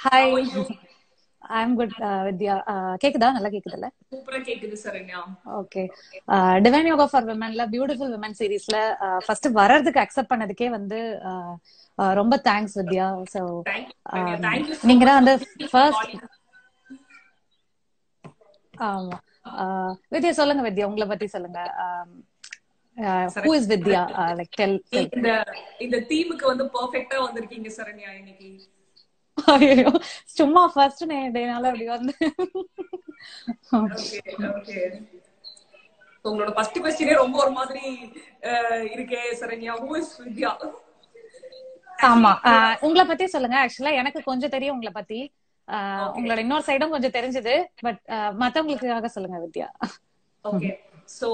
How are Hi, you? I'm good, Vidya. கேக்குதா நல்லா கேக்குதுல்ல? சூப்பரா கேக்குது Saranya. Okay. Divine yoga for விமன்ல பியூட்டிஃபுல் விமன் சீரீஸ்ல ஃபர்ஸ்ட் வர்றதுக்கு அக்செப்ட் பண்ணதுக்கே வந்து ரொம்ப thanks Vidya. So Thank you, Saranya. Thank you so நீங்க much தான் for வந்து thinking and ஃபர்ஸ்ட். calling. ஆமா. வித்யா சொல்லுங்க வித்யா, உங்களை பத்தி சொல்லுங்க. Who Saranya, is Vidya? Like tell tell. இந்த இந்த தீமுக்கு வந்து பெர்ஃபெக்ட்டா வந்திருக்கீங்க சரண்யா இன்னைக்கு. ஐயோ, சும்மா ஃபர்ஸ்ட் டேனால அப்படி வந்து. Okay okay. உங்களோட ஃபர்ஸ்ட் क्वेश्चनே ரொம்ப ஒரு மாதிரி இருக்கே சரண்யா. Who is வித்யா? ஆமா, Actually, உங்களை பத்தி சொல்லுங்க. ஆக்சுவலா எனக்கு கொஞ்சம் தெரியும் உங்களை பத்தி. okay. உங்களோட இன்னொரு சைடும் கொஞ்சம் தெரிஞ்சது. பட் மத்தவங்களுக்காக சொல்லுங்க வித்யா. ஓகே. சோ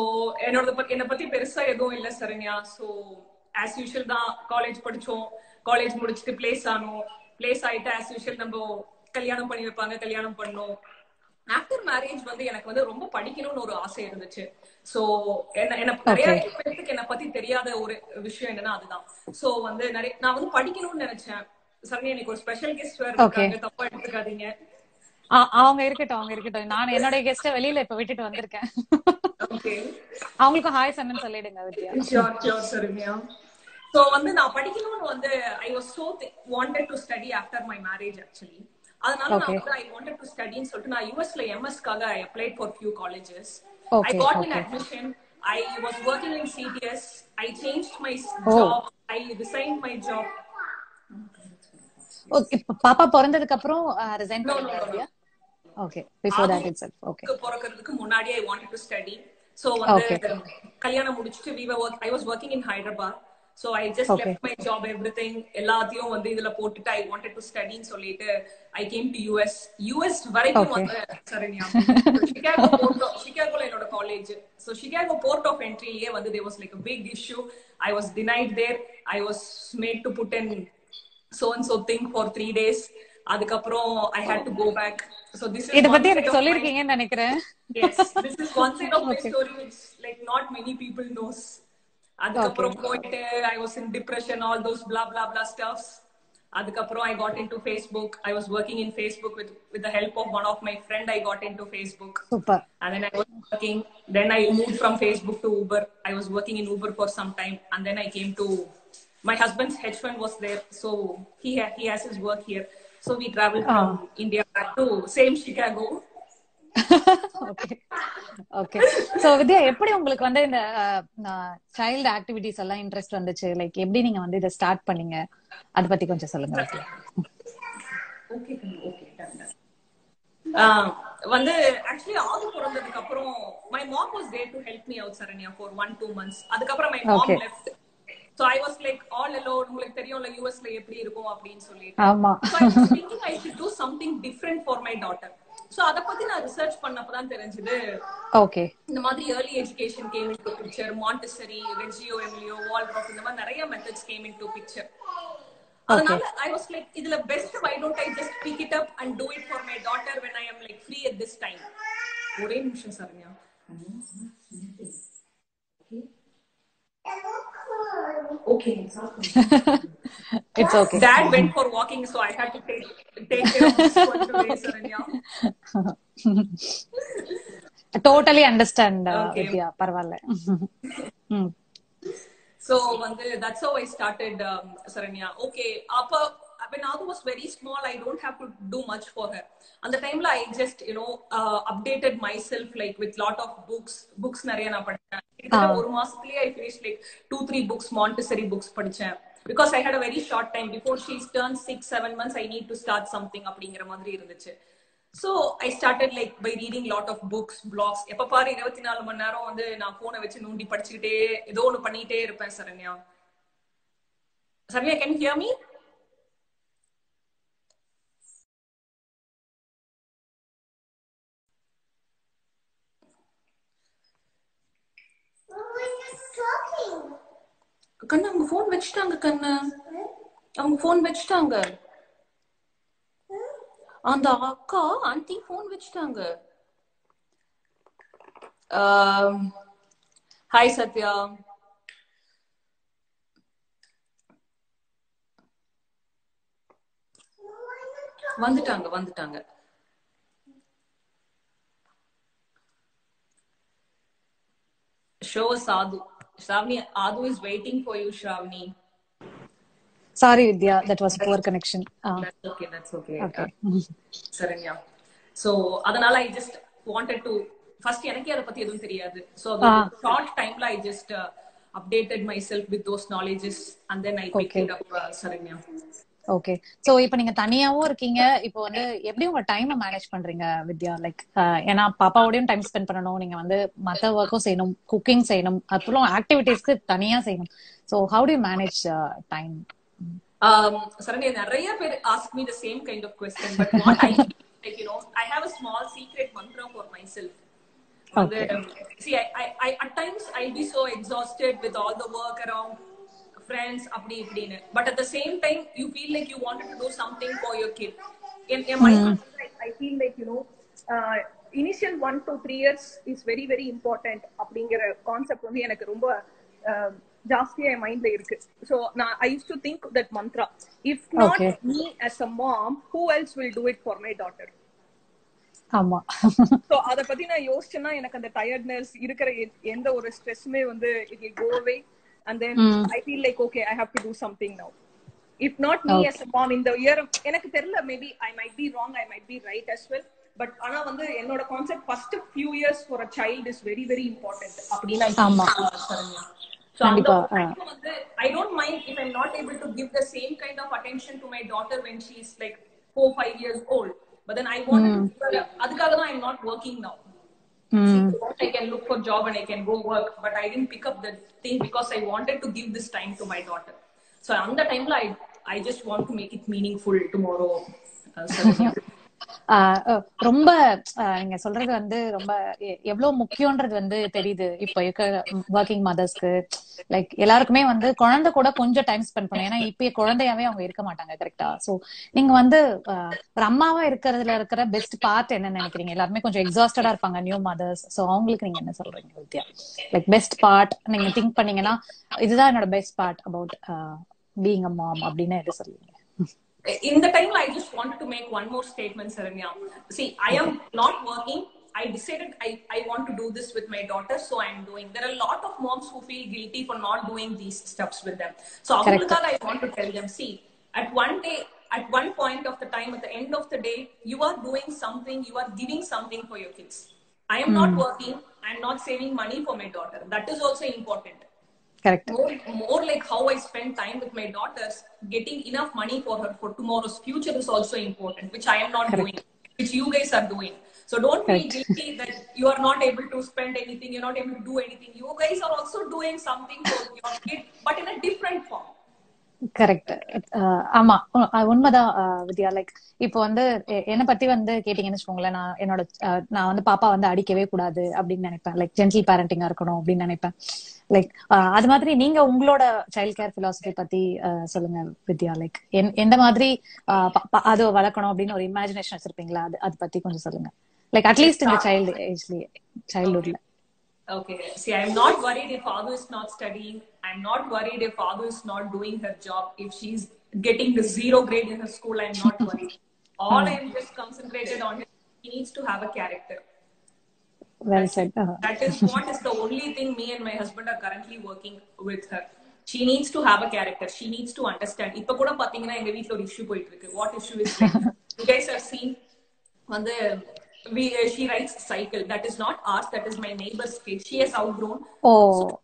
என்ன பத்தி பெருசா எதுவும் இல்ல சரண்யா. சோ ஆஸ் யூஷுவல் தான் காலேஜ் படிச்சோம். காலேஜ் முடிச்சுட்டு பிளேஸ் ஆனோம். பிளேஸ் ஆயிட்டு ஆஸ் யூஷுவல் நம்ம கல்யாணம் பண்ணி வைப்பாங்க, கல்யாணம் பண்ணோம். ஆஃப்டர் மேரேஜ் வந்து எனக்கு வந்து ரொம்ப படிக்கணும்னு ஒரு ஆசை இருந்துச்சு. சோ என்ன நிறைய ஓகே பேருக்கு என்ன பத்தி தெரியாத ஒரு விஷயம் என்னன்னா அதுதான். சோ வந்து நான் வந்து படிக்கணும்னு நினைச்சேன். சரண்யா, எனக்கு ஒரு ஸ்பெஷல் கெஸ்ட் வேற ஓகே. இருக்காங்க, தப்பா எடுத்துக்காதீங்க. அவங்க இருக்கட்டும், அவங்க இருக்கட்டும். நான் என்னுடைய கெஸ்ட வெளியில இப்ப விட்டுட்டு வந்திருக்கேன். ஓகே. அவங்களுக்கும் ஹாய் சன்னு சொல்லிடுங்க Vidya. Sure sure Saranya. So வந்து நான் படிக்கணும்னு வந்து I was so wanted to study after my marriage actually. அதனால நான் ஓகே வந்து ஐ வாண்டட் டு ஸ்டடின்னு சொல்லிட்டு நான் யூஎஸ்ல எம்எஸ்க்காக I applied for few colleges. I okay got in okay. Admission. I was working in CTS. I change my oh job. I resign my job. Okay. இப்ப பாப்பா பிறந்ததுக்கு அப்புறம் ரிசைன் நோ நோ பண்ணீங்களா no no. Vidya? Okay, before that itself. Okay பிறக்கிறதுக்கு முன்னாடி I wanted to study. So வந்து okay கல்யாணம் முடிச்சிட்டு I was working in Hyderabad. So I just okay left my job everything எல்லாத்தையும் வந்து இதுல போட்டுட்டு ஐ வாண்டட் டு ஸ்டடின்னு சொல்லிட்டு ஐ கேம் டு யூஎஸ் வரைக்கும் ஓகே. வந்த சரண்யா. சிகாகோல என்னோட college. So Chicago port of என்ட்ரிலேயே வந்து there was like a big issue. I was denied there. I was made to put in so and so thing for 3 days. அதுக்கப்புறம் I had to go back. So this is இத one பத்தி side எனக்கு of my சொல்லிருக்கீங்கன்னு நினைக்கிறேன். yes, this is one side of my okay story which like not many people knows. Okay அதுக்கப்புறம் போயிட்டு I was in depression, all those blah blah blah stuffs. அதுக்கப்புறம் I got into Facebook. I was working in Facebook with the help of one of my friend. I got into Facebook. Super. And then I was working. Then I moved from Facebook to Uber. I was working in Uber for some time. And then I came to my husband's H1 was there. So he has his work here. So we traveled from India back to same Chicago. Okay okay. So Vidya, எப்படி உங்களுக்கு வந்து இந்த child activities எல்லாம் interest வந்துச்சு? Like எப்படி நீங்க வந்து இதை ஸ்டார்ட் பண்ணீங்க? அத பத்தி கொஞ்சம் சொல்லுங்க வித்யா. Okay, okay, done. வந்து ஆக்சுவலி ஆது பிறந்ததுக்கு அப்புறம் my mom was there to help me out Saranya for 1-2 months. அதுக்கப்புறம் my mom okay. left. So I was like all alone. உங்களுக்கு தெரியும்ல யூஎஸ்ல எப்படி இருக்கும் அப்படின்னு சொல்லிட்டு. ஆமா. So I was thinking I should do something different for my daughter. So அத பத்தி நான் ரிசர்ச் பண்ணப்பதான் தெரிஞ்சது. ஓகே. இந்த மாதிரி early education came into picture. Montessori, Reggio Emilia, Waldorf, இந்த மாதிரி நிறைய methods came into picture. அதனால I was like இதுல best why don't I just pick it up and do it for my daughter when I am like free at this time. ஒரே நிமிஷம் Saranya. Okay. It's okay. Dad went for walking, so I had to take care of this one today, Saranya. Totally understand, Okay. Vidya. பரவாயில்ல. So that's how I started, Saranya. Okay, when Adu was very small, I don't have to do much for her. And the time I just updated myself like with lot of books நிறைய நான் படிச்சேன். ஒரு மாசத்துலயே I finished like 2-3 books, Montessori books படிச்சேன். Because I had a very short time before she's turned 6-7 months. I need to start something அப்படிங்கிற மாதிரி இருந்துச்சு. So I started like by reading lot of books, blogs. எப்ப பாரு 24 மணி நேரம் வந்து நான் போனை வச்சு நோண்டி படிச்சுக்கிட்டே ஏதோ ஒண்ணு பண்ணிட்டே இருப்பேன் Saranya. Saranya, can you hear me? கண்ணா, அவங்க போன் வச்சுட்டாங்க கண்ணா. அவங்க போன் வச்சுட்டாங்க. அந்த அக்கா ஆண்டி போன் வச்சுட்டாங்க. ஹாய் சத்யா. வந்துட்டாங்க வந்துட்டாங்க. Show Sadhu. Shravani, Adu is waiting for you, Shravani. Sorry, Vidya, that was poor connection. That's okay, that's okay. Okay. Saranya. So, அதனால I just wanted to first எனக்கே அத பத்தி எதுவும் தெரியாது. So, short timeல I just updated myself with those knowledges and then I picked it up, Saranya. Okay. So இப்போ நீங்க தனியாவும் இருக்கீங்க. இப்போ வந்து எப்படி உங்க டைமை மேனேஜ் பண்றீங்க வித்யா? லைக் ஏன்னா பாப்பாவோடயும் டைம் ஸ்பெண்ட் பண்ணணும், நீங்க வந்து மத்த ஒர்க்கும் செய்யணும், குக்கிங் செய்யணும், அப்புறம் ஆக்டிவிட்டீஸ்க்கு தனியா செய்யணும். So how to you manage time? Saranya, நிறைய பேர் ask me the same kind of question, but what I like, you know, I have a small secret mantra for myself. Okay. See, I at times I'll be so exhausted with all the work around, friends, apdi ipdine, but at the same time you feel like you wanted to do something for your kid. In my I feel like, you know, initial 1 to 3 years is very very important அப்படிங்கற concept வந்து எனக்கு ரொம்ப ஜாஸ்தியா என் மைண்ட்ல இருக்கு. So I used to think that mantra, if not me as a mom, who else will do it for my daughter? ஆமா. So அத பத்தி நான் யோசிச்சேன்னா எனக்கு அந்த டயர்ட்னஸ் இருக்கிற எந்த ஒரு ஸ்ட்ரெஸ்மே வந்து it will go away. And then I feel like, okay, I have to do something now. If not me as a mom in the year, எனக்கு தெரியல, maybe I might be wrong, I might be right as well, but ஆனா வந்து என்னோட concept first few years for a child is very very important அப்படினா. ஆமா. So கண்டிப்பா வந்து I don't mind if I'm not able to give the same kind of attention to my daughter when she is like 4-5 years old, but then I want to, அதுக்காக தான் I'm not working now. I can look for job and I can go work, but I didn't pick up the thing because I wanted to give this time to my daughter. So on the time I just want to make it meaningful tomorrow. ரொம்ப நீங்க சொல்றது வந்து ரொம்ப எவ்வளவு முக்கியம்ன்றது வந்து தெரியுது இப்ப இருக்க ஒர்க்கிங் மதர்ஸ்க்கு. லைக் எல்லாருக்குமே வந்து குழந்தை கூட கொஞ்சம் டைம் ஸ்பெண்ட் பண்ணணும், ஏன்னா இப்ப குழந்தையாவே அவங்க இருக்க மாட்டாங்க. கரெக்டா? சோ நீங்க வந்து ஒரு அம்மாவா இருக்கிறதுல இருக்கிற பெஸ்ட் பார்ட் என்ன நினைக்கிறீங்க? எல்லாருமே கொஞ்சம் எக்ஸாஸ்டடா இருப்பாங்க நியூ மதர்ஸ். சோ அவங்களுக்கு நீங்க என்ன சொல்றீங்க வித்யா? லைக் பெஸ்ட் பார்ட் நீங்க திங்க் பண்ணீங்கன்னா இதுதான் என்னோட best part about being a mom அப்படின்னு எது சொல்லுவீங்க? In the time, I just wanted to make one more statement, Saranya. See, I am not working. I decided I want to do this with my daughter, so I'm doing. There are a lot of moms who feel guilty for not doing these steps with them. So, I want to tell them, see, at one point of the time, at the end of the day, you are doing something, you are giving something for your kids. I am not working, I'm not saving money for my daughter. That is also important. Correct. More like how I spend time with my daughters, getting enough money for her for tomorrow's future is also important, which I am not doing, which you guys are doing. So don't feel guilty that you are not able to spend anything, you're not able to do anything. You guys are also doing something for your kid, but in a different form. Correct. ஆமா, உண்மைதான் வித்யா. Like இப்போ வந்து என்னை பத்தி வந்து கேட்டீங்கன்னு வச்சுக்கோங்களேன், நான் வந்து பாப்பா வந்து அடிக்கவே கூடாது அப்படின்னு நினைப்பேன். லைக் ஜென்டில் பேரண்டிங்கா இருக்கணும் அப்படின்னு நினைப்பேன். லைக் அது மாதிரி நீங்க உங்களோட சைல்ட் கேர் பிலாசபி பத்தி சொல்லுங்க வித்யா. லைக் எந்த மாதிரி அது வளர்க்கணும் அப்படின்னு ஒரு இமேஜினேஷன் வச்சிருப்பீங்களா? அது பத்தி கொஞ்சம் சொல்லுங்க. லைக் அட்லீஸ்ட் இந்த சைல்ட்ஹுட்ல. Okay. See, I'm not worried if Adu is not studying. I'm not worried if Adu is not doing her job. If she's getting the 0 grade in her school, I'm not worried. All I'm just concentrated on is she needs to have a character. Well said. That is what is the only thing me and my husband are currently working with her. She needs to have a character. She needs to understand. இப்ப கூட பாத்தீங்கன்னா எங்க வீட்ல ஒரு issue போயிட்டு இருக்கு. What issue is like? You guys have seen வந்து she rides a cycle that is not ours, that is my neighbor's kid. She has outgrown, so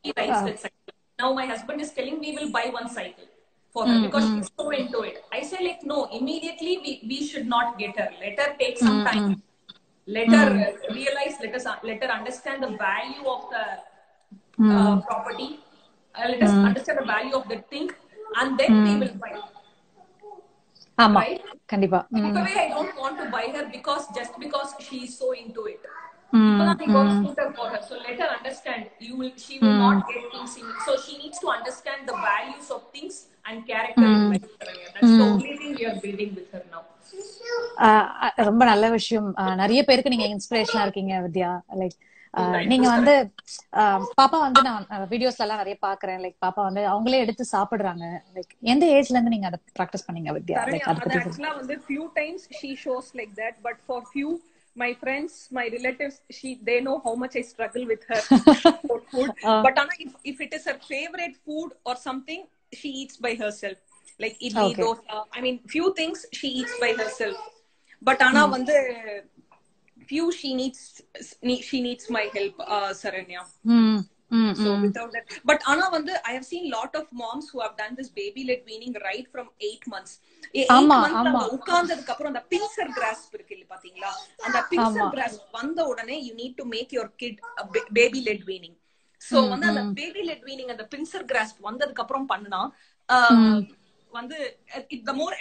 she rides that cycle. Now my husband is telling we will buy one cycle for her because she's so into it. I say like no, immediately we should not get her. Let her take some time. Let her realize, let her understand the value of the property. Let us understand the value of the thing, and then we will buy. ஆமா, கண்டிப்பா. I don't want to buy her just because she is so into it. For her. So let her understand. She will not get things in. So she needs to understand the values of things and character in life. That's the only thing we are building with her now. ரொம்ப நல்ல விஷயம். நிறைய பேருக்கு நீங்க இன்ஸ்பிரேஷனா இருக்கீங்க வித்யா. Like நீங்க வந்து பாப்பா வந்து நான் வீடியோஸ்ல எல்லாம் நிறைய பாக்குறேன். லைக் பாப்பா வந்து அவங்களே எடுத்து சாப்பிடுறாங்க. லைக் எந்த ஏஜ்ல இருந்து நீங்க அதை பிராக்டிஸ் பண்ணீங்க வித்யா? லைக் அத பத்தி actually வந்து few times she shows like that, but for few my friends, my relatives, they know how much I struggle with her for food. But if it is her favorite food or something, she eats by herself. Like idli, dosa, I mean few things she eats by herself. But ana வந்து few she needs my help, Saranya. So without that, but ana vandu I have seen lot of moms who have done this baby led weaning right from 8 months. 8 months la ukandadukku appuram and pincer grasp irukku pathீங்களா, and pincer grasp vanda udane you need to make your kid a baby led weaning. So vandu and baby led weaning and pincer grasp vandadukku appuram panna vandu the more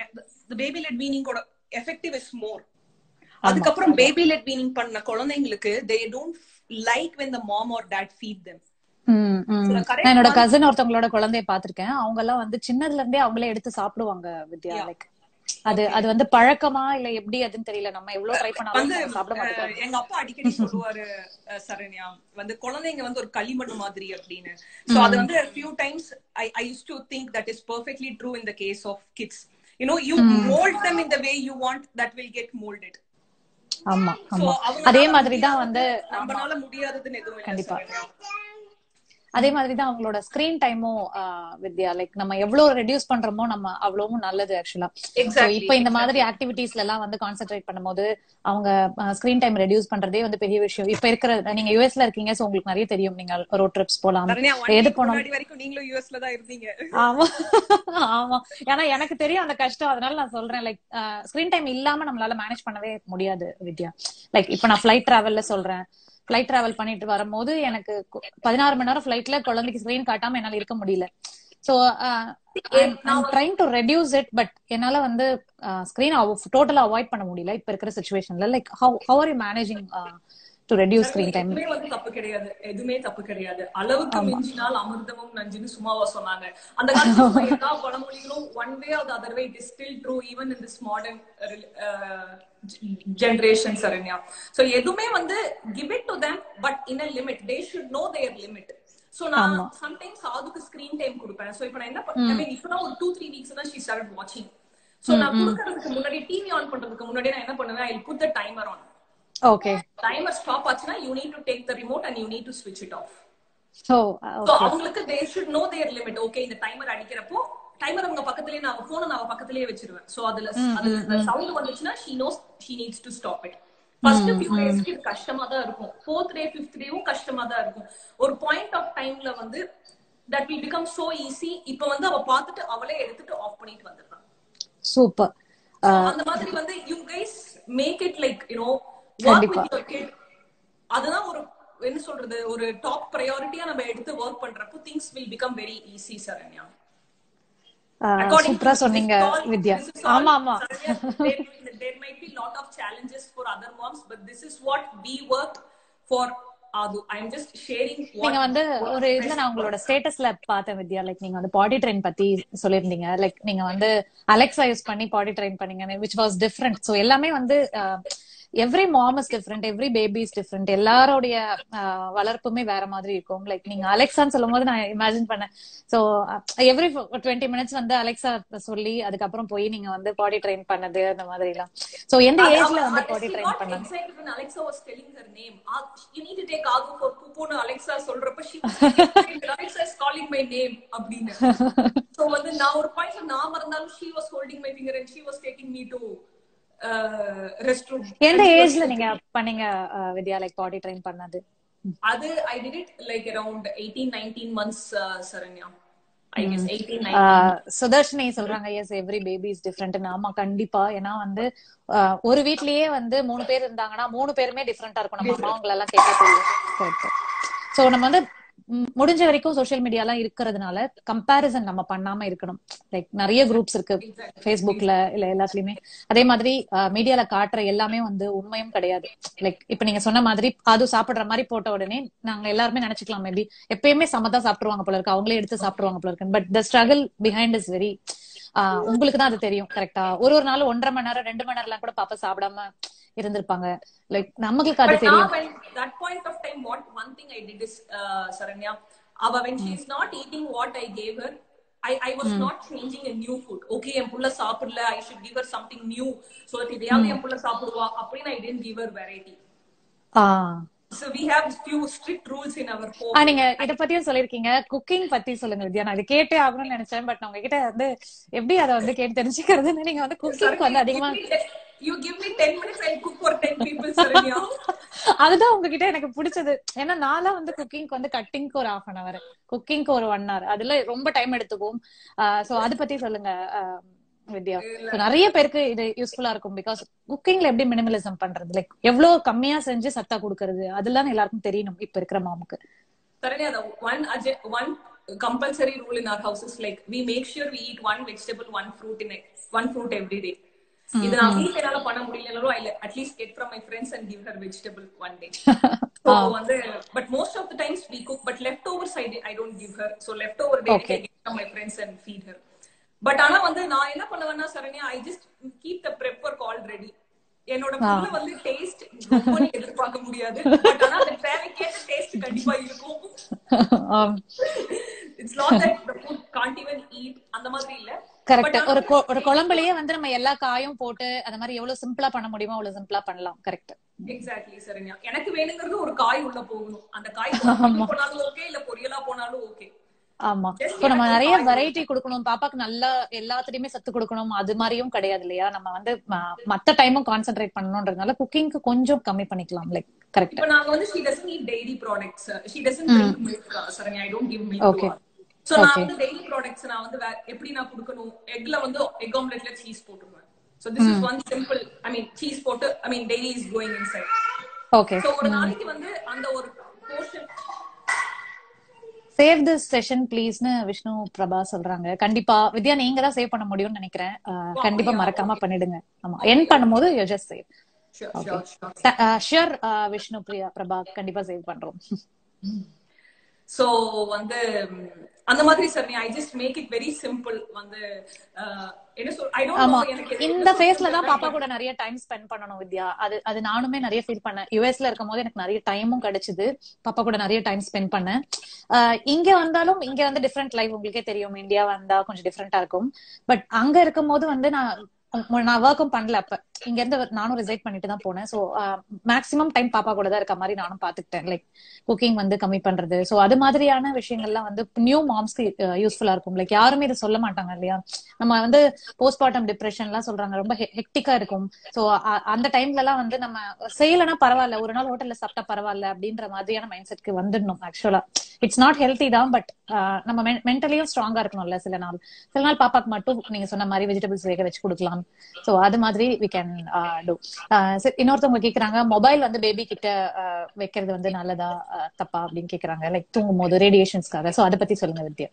the baby led weaning oda effective is more. அதுக்கப்புறம் baby let weaning பண்ண குழந்தைங்களுக்கு they don't like when the mom or dad feed them. நான் என்னோட cousin ஒருத்தவங்களோட குழந்தைய பாத்திருக்கேன். அவங்க எல்லாம் வந்து சின்னதுல இருந்தே அவங்களே எடுத்து சாப்பிடுவாங்க வித்யா. லைக் அது வந்து பழக்கமா இல்ல எப்படி அதுன்னு தெரியல. நம்ம எவ்வளவு ட்ரை பண்ணாலும் சாப்பிட மாட்டோம். எங்க அப்பா அடிக்கடி சொல்லுவாரு சரண்யா, வந்து குழந்தைங்க வந்து ஒரு களிமண் மாதிரி அப்படின்னு. சோ அது வந்து few times I used to think that is perfectly true in the case of kids. You know, you mold them in the way you want, that will get molded. ஆமா ஆமா, அதே மாதிரி தான் வந்து நம்மனால முடியாததுன்னு எதுவும் இல்ல. கண்டிப்பா அதே மாதிரிதான் அவங்களோட ஸ்கிரீன் டைமும் வித்யா. லைக் நம்ம எவ்வளவு ரெடியூஸ் பண்றோமோ நம்ம அவ்வளவும் நல்லது ஆக்சுவலா. இப்ப இந்த மாதிரி ஆக்டிவிட்டீஸ்ல எல்லாம் வந்து கான்சென்ட்ரேட் பண்ணும்போது அவங்க ஸ்கிரீன் டைம் ரெடியூஸ் பண்றதே வந்து பெரிய விஷயம். இப்ப இருக்கிற நீங்க யூஎஸ்ல இருக்கீங்க, சோ உங்களுக்கு நிறைய தெரியும். நீங்க ரோட் ட்ரிப்ஸ் போலாம், எது போனாலும். நீங்களும் யூஎஸ்ல தான் இருந்தீங்க. ஆமா ஆமா, ஏன்னா எனக்கு தெரியும் அந்த கஷ்டம். அதனால நான் சொல்றேன், லைக் ஸ்கிரீன் டைம் இல்லாம நம்மளால மேனேஜ் பண்ணவே முடியாது வித்யா. லைக் இப்ப நான் ஃபிளைட் டிராவல்ல சொல்றேன், ஃபிளைட் டிராவல் பண்ணிட்டு வரும்போது எனக்கு 16 மணி நேரம் ஃபிளைட்ல குழந்தைக்கு ஸ்கிரீன் காட்டாம என்னால இருக்க முடியல. So I'm trying to reduce it, but என்னால வந்து ஸ்கிரீன் டோட்டலா அவாய்ட் பண்ண முடியல இப்ப இருக்கிற சிச்சுவேஷன்ல. Like how are you managing to reduce screen time? எதுமே வந்து தப்பு கிடையாது, எதுமே தப்பு கிடையாது. அளவுக்கு மிஞ்சினால் அமிர்தமும் நஞ்சுன்னு சும்மாவா சொன்னாங்க அந்த காலத்துல? எல்லா பழமொழிகளும் one way or the other way it is still true even in this modern generation, Saranya. So எதுமே வந்து give it to them, but in a limit. They should know their limit. So நான் sometimes அதுக்கு screen time கொடுப்பேன். So இப்போ நான் என்ன பண்ணேன், இப்போ ஒரு 2-3 weeks தான் she started watching. So நான் குடுக்கிறதுக்கு முன்னாடி, டிவி ஆன் பண்றதுக்கு முன்னாடி நான் என்ன பண்ணுவேன், I'll put the timer on. Okay. Timer stop ஆச்சுனா you need to take the remote and you need to switch it off. So அவங்களுக்கு they should know their limit. Okay, இந்த டைமர் அடிக்கிறப்போ timer அவங்க பக்கத்துலயே, நான் போன் நான் பக்கத்துலயே வச்சிருவேன். சோ அதுல சவுண்ட் வந்துச்சுனா she knows she needs to stop it. First few days இது கஷ்டமா தான் இருக்கும், 4th day 5th டேவும் கஷ்டமா தான் இருக்கும். ஒரு பாயிண்ட் ஆஃப் டைம்ல வந்து that will become so easy. இப்போ வந்து அவ பார்த்துட்டு அவளே எடுத்துட்டு ஆஃப் பண்ணிட்டு வந்துடுறா. சூப்பர். அந்த மாதிரி வந்து you guys make it like, you know, work with your kid. அதுதான் ஒரு என்ன சொல்றது, ஒரு டாப் பிரையாரிட்டியா நம்ம எடுத்து வர்க் பண்றப்போ things will become very easy, Saranya. சூப்பரா சொன்னீங்க வித்யா. ஆமா ஆமா, there might be lot of challenges for other moms, but this is what we work for Adu. I am just sharing what நீங்க வந்து ஒரு இதுல நான் உங்களோட ஸ்டேட்டஸ்ல பார்த்தேன் வித்யா. லைக் நீங்க வந்து பாடி ட்ரெயின் பத்தி சொல்லிருந்தீங்க. லைக் நீங்க வந்து அலெக்ஸா யூஸ் பண்ணி பாடி ட்ரெயின் பண்ணீங்க, which was different. சோ எல்லாமே வந்து every mom is different, every baby is different. எல்லாரோடைய வளர்ப்புமே வேற மாதிரி இருக்கும். லைக் நீங்க அலெக்சான்னு சொல்லும் போது நான் இமேஜின் பண்ணேன். சோ எவ்ரி 20 மினிட்ஸ் வந்து அலெக்சா சொல்லி அதுக்கப்புறம் போய் நீங்க வந்து பாடி ட்ரெயின் பண்ணது அந்த மாதிரி எல்லாம். சோ எந்த ஏஜ்ல வந்து பாடி ட்ரெயின் பண்ணாங்க? Alexa was telling her name. You need to take Adu for Pupu nu Alexa சொல்றப்ப she was saying, Alexa is calling my name அப்படின்னு. சோ வந்து நான் ஒரு பாயிண்ட்ல நான் மறந்தாலும் she was holding my finger and she was taking me to restroom. எந்த ஏஜ்ல நீங்க பண்ணீங்க வித்யா, லைக் பாடி ட்ரெயின் பண்ணது? அது I did it like around 18-19 months, Saranya. I guess 18-19. Sudharshini சொல்றாங்க yes every baby is different. ஆமா கண்டிப்பா. ஏன்னா வந்து ஒரு வீட்லயே வந்து 3 பேர் இருந்தாங்கன்னா 3 பேருமே டிஃபரெண்டா இருக்கும். நம்ம அம்மாவங்க எல்லாம் கேட்டா தெரியும். சோ நம்ம வந்து முடிஞ்ச வரைக்கும் சோசியல் மீடியா எல்லாம் இருக்கிறதுனால கம்பேரிசன் நம்ம பண்ணாம இருக்கணும். லைக் நிறைய குரூப்ஸ் இருக்கு ஃபேஸ்புக்ல இல்ல எல்லாத்துலயுமே. அதே மாதிரி மீடியால காட்டுற எல்லாமே வந்து உண்மையும் கிடையாது. லைக் இப்ப நீங்க சொன்ன மாதிரி அது சாப்பிடுற மாதிரி போட்ட உடனே நாங்க எல்லாருமே நினைச்சுக்கலாம் மேபி எப்பயுமே சமத்தா சாப்பிடுவாங்க போல இருக்கு, அவங்களே எடுத்து சாப்பிடுவாங்க போல இருக்கு. But the struggle behind is very, உங்களுக்கு தான் அது தெரியும் கரெக்டா. ஒரு நாள் 1.5 மணி நேரம் 2 மணி நேரம் எல்லாம் கூட பாப்பா சாப்பிடாம இருந்திருப்பாங்க. லைக் நமக்கு அது But now தெரியும். when that point of time, what one thing I did is, Saranya, when she is not eating what I gave her, I was not changing a new food. Okay, என் புள்ள சாப்பிடல, I should give her something new so that இதையாவது என் புள்ள சாப்பிடுவா அப்படின்னு I didn't give her variety. So we have few strict rules in our home. நீங்க இத பத்தியும் சொல்லிருக்கீங்க. குக்கிங் பத்தி சொல்லுங்க வித்யா. நான் இது கேட்டே ஆகணும்னு நினைச்சேன், பட் நான் உங்ககிட்ட வந்து எப்படி அதை வந்து கேட்டு தெரிஞ்சுக்கிறதுன்னு, நீங்க வந்து குக்கிங்க்கு வந்து அதிகமா you give me 10 minutes, I'll cook for 10 people, Saranya. அதுதான் உங்ககிட்ட எனக்கு பிடிச்சது. ஏன்னா நான்லாம் வந்து குக்கிங்க்கு வந்து கட்டிங்க்கு ஒரு 1/2 hour, குக்கிங்க்கு ஒரு 1 hour, அதுல ரொம்ப டைம் எடுத்துக்கும். சோ அது பத்தி சொல்லுங்க வித்யா. நிறைய பேருக்கு இது யூஸ்ஃபுல்லா இருக்கும். பிகாஸ் குக்கிங்ல எப்படி மினிமலிசம் பண்றது, லைக் எவ்வளவு கம்மியா செஞ்சு சத்தா கொடுக்கறது, அதெல்லாம் எல்லாருக்கும் தெரியணும் இப்ப இருக்கிற மாமுக்கு. Saranya, one compulsory rule in our house is like we make sure we eat one vegetable, one fruit every day. இது நான் வீட்ல பண்ண முடியலனாலும் I at least get from my friends and give her vegetable one day. So வந்து but most of the times we cook, but leftovers I don't give her. So leftover day I get from my friends and feed her. But ஆனா வந்து நான் என்ன பண்ணுவேன்னா Saranya, I just keep the prep work all ready. என்னோட புள்ள வந்து taste ரொம்ப எதிர்பார்க்க முடியாது, பட் ஆனா அந்த தேவைக்கேற்ற டேஸ்ட் கண்டிப்பா இருக்கும். It's not that the food can't even eat, அந்த மாதிரி இல்ல. கரெக்ட். ஒரு குழம்புலயே வந்து நம்ம எல்லா காயும் போட்டு அந்த மாதிரி எவ்வளவு சிம்பிளா பண்ண முடியுமோ அவ்வளவு சிம்பிளா பண்ணலாம். கரெக்ட். எக்ஸாக்ட்லி சரண்யா. எனக்கு வேணுங்கிறது ஒரு காய் உள்ள போகணும். அந்த காய் போனாலும் ஓகே, இல்ல பொரியலா போனாலும் ஓகே. ஆமா. இப்போ நம்ம நிறைய வெரைட்டி கொடுக்கணும், பாப்பாக்கு நல்லா எல்லாத்துலயுமே சத்து கொடுக்கணும், அது மாதிரியும் கிடையாது இல்லையா? நம்ம வந்து மத்த டைமும் கான்சென்ட்ரேட் பண்ணணும்ன்றதுனால குக்கிங்க்கு கொஞ்சம் கம்மி பண்ணிக்கலாம். Like correct. இப்போ நாங்க வந்து she doesn't eat dairy products, she doesn't drink milk, Saranya. I don't give milk to her. So நான் வந்து dairy products நான் வந்து எப்படி நான் கொடுக்கணும், எக்ல வந்து எக் ஆம்லெட்ல சீஸ் போட்டுருவேன். So this is one simple, I mean cheese போட்டு, I mean dairy is going inside. Okay. So ஒரு நாளைக்கு வந்து அந்த ஒரு போர்ஷன் சேவ் திஸ் செஷன் ப்ளீஸ்னு விஷ்ணு பிரபா சொல்றாங்க. கண்டிப்பா வித்யா நீங்க தான் சேவ் பண்ண முடியும்னு நினைக்கிறேன். கண்டிப்பா மறக்காம பண்ணிடுங்க. ஆமா, என் பண்ணும்போது you just save. Sure Vishnu Prabha கண்டிப்பா சேவ் பண்றோம். சோ வந்து அந்த மாதிரி Saranya, I just make it very simple. வந்து என்ன சொல், I don't know, எனக்கு இந்த ஃபேஸ்ல தான் பாப்பா கூட நிறைய டைம் ஸ்பெண்ட் பண்ணனும் வித்யா. அது நானுமே நிறைய ஃபீல் பண்ணேன். யுஎஸ்ல இருக்கும்போது எனக்கு நிறைய டைமும் கிடைச்சது, பாப்பா கூட நிறைய டைம் ஸ்பெண்ட் பண்ணேன். இங்க வந்தாலும் இங்க வந்து டிஃபரெண்ட் லைஃப் உங்களுக்கே தெரியும். இந்தியா வந்தா கொஞ்சம் டிஃபரெண்டா இருக்கும். பட் அங்க இருக்கும் போது வந்து நான் ஒர்க்கும் பண்ணல. அப்ப இங்க இருந்து நானும் ரிசைட் பண்ணிட்டு தான் போனேன். சோ மேக்சிமம் டைம் பாப்பா கூட தான் இருக்க மாதிரி நானும் பாத்துக்கிட்டேன். லைக் குக்கிங் வந்து கம்மி பண்றது, சோ அது மாதிரியான விஷயங்கள்லாம் வந்து நியூ மாம்ஸ்க்கு யூஸ்ஃபுல்லா இருக்கும். லைக் யாருமே இதை சொல்ல மாட்டாங்க இல்லையா? நம்ம வந்து போஸ்ட்மார்ட்டம் டிப்ரெஷன் எல்லாம் சொல்றாங்க, ரொம்ப ஹெக்டிக்கா இருக்கும். சோ அந்த டைம்ல எல்லாம் வந்து நம்ம செய்யலன்னா பரவாயில்ல, ஒரு நாள் ஹோட்டல்ல சாப்பிட்டா பரவாயில்ல அப்படின்ற மாதிரியான மைண்ட் செட்க்கு வந்துடணும். ஆக்சுவலா இட்ஸ் நாட் ஹெல்த்தி தான், பட் நம்ம மென்டலியும் ஸ்ட்ராங்கா இருக்கணும்ல. சில நாள் பாப்பாக்கு மட்டும் நீங்க சொன்ன மாதிரி வெஜிடபிள்ஸ் வேக வச்சு கொடுக்கலாம். சோ அது மாதிரி we can do. இன்னொருத்தவங்க கேக்குறாங்க, மொபைல் வந்து பேபி கிட்ட வைக்கிறது வந்து நல்லதா தப்பா அப்படின்னு கேக்குறாங்க, லைக் தூங்கும் போது ரேடியேஷன்ஸ்க்காக. சோ அதை பத்தி சொல்லுங்க வித்யா.